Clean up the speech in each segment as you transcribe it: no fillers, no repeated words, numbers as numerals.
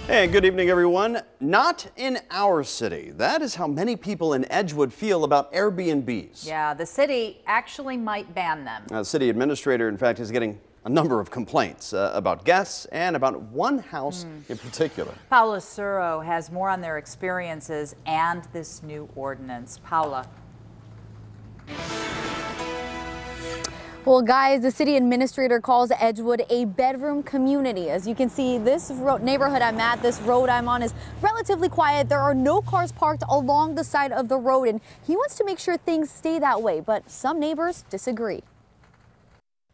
Hey, good evening, everyone. Not in our city. That is how many people in Edgewood feel about Airbnbs. Yeah, the city actually might ban them. The city administrator, in fact, is getting a number of complaints about guests and about one house in particular. Paula Suro has more on their experiences and this new ordinance. Paula. Well, guys, the city administrator calls Edgewood a bedroom community. As you can see, this neighborhood I'm at, this road I'm on is relatively quiet. There are no cars parked along the side of the road, and he wants to make sure things stay that way, but some neighbors disagree.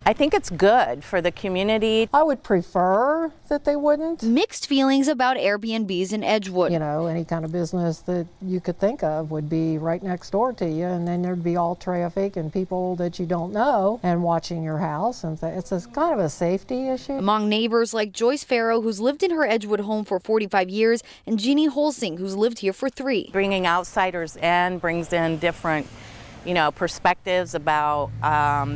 I think it's good for the community. I would prefer that they wouldn't. Mixed feelings about Airbnbs in Edgewood. You know, any kind of business that you could think of would be right next door to you, and then there'd be all traffic and people that you don't know and watching your house, and it's kind of a safety issue. Among neighbors like Joyce Farrow, who's lived in her Edgewood home for 45 years, and Jeannie Holsing, who's lived here for 3. Bringing outsiders in brings in different perspectives about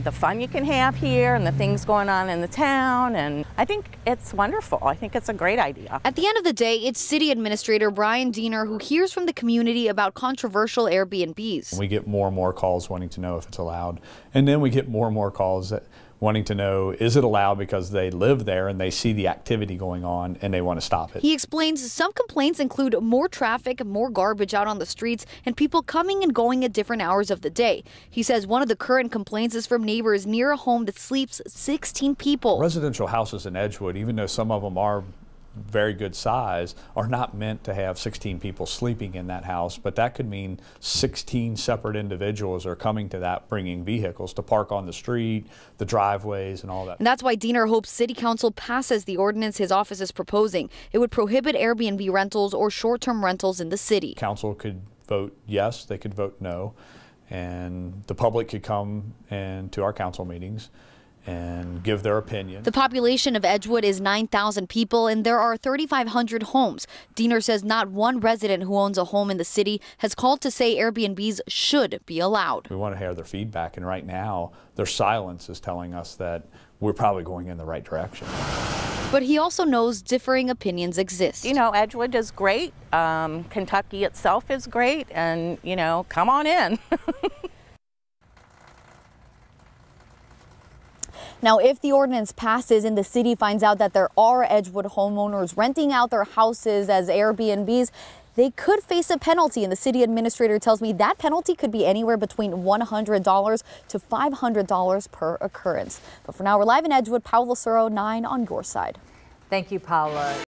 the fun you can have here and the things going on in the town, and I think it's wonderful. I think it's a great idea. At the end of the day, it's City Administrator Brian Diener who hears from the community about controversial Airbnbs. We get more and more calls wanting to know if it's allowed, and then we get more and more calls wanting to know, is it allowed, because they live there and they see the activity going on and they want to stop it. He explains some complaints include more traffic, more garbage out on the streets, and people coming and going at different hours of the day. He says one of the current complaints is from neighbors near a home that sleeps 16 people. Residential houses in Edgewood, even though some of them are very good size, are not meant to have 16 people sleeping in that house, but that could mean 16 separate individuals are coming to that, bringing vehicles to park on the street, the driveways, and all that. And that's why Diener hopes City Council passes the ordinance his office is proposing. It would prohibit Airbnb rentals or short-term rentals in the city. Council could vote yes, they could vote no, and the public could come to our council meetings and give their opinion. The population of Edgewood is 9,000 people, and there are 3,500 homes. Diener says not one resident who owns a home in the city has called to say Airbnbs should be allowed. We want to hear their feedback, and right now their silence is telling us that we're probably going in the right direction. But he also knows differing opinions exist. You know, Edgewood is great. Kentucky itself is great, and, come on in. Now, if the ordinance passes and the city finds out that there are Edgewood homeowners renting out their houses as Airbnbs, they could face a penalty. And the city administrator tells me that penalty could be anywhere between $100 to $500 per occurrence. But for now, we're live in Edgewood. Paula Suro, 9 on your side. Thank you, Paula.